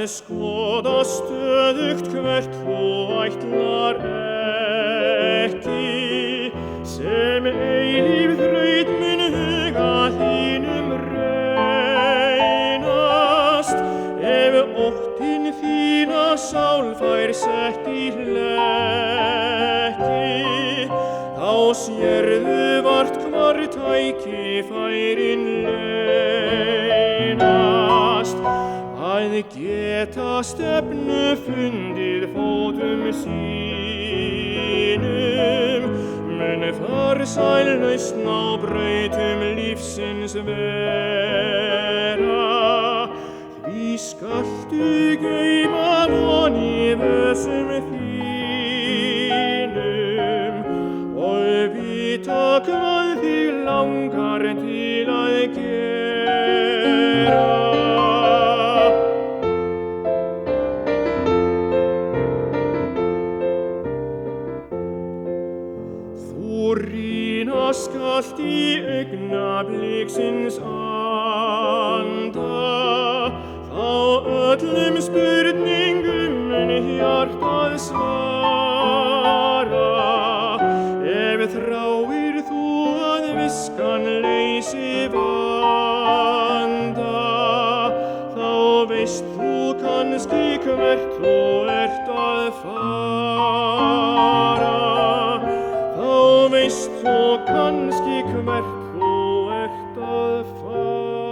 skoða stöðugt hvert þú ætlar ekki, sem eilíf þraut mun huga þínum reynast. Ef óttinn þína sál fær sett í hlekki, þá sérðu vart hvar tækifærin leynast. Að geta stefnu fundið fótum sínum, mun farsæl lausn á brautum lífsins vera. Því skaltu geyma von í vösum þínum og vita hvað þig langar til að gera. Rýna skalt í augnabliksins anda, þá öllum spurningum mun hjartað svara. Ef þráir þú að viskan leysi vanda, þá veist þú kannski hvert þú ert að fara. Veist þú kannski hvert þú ert að fara.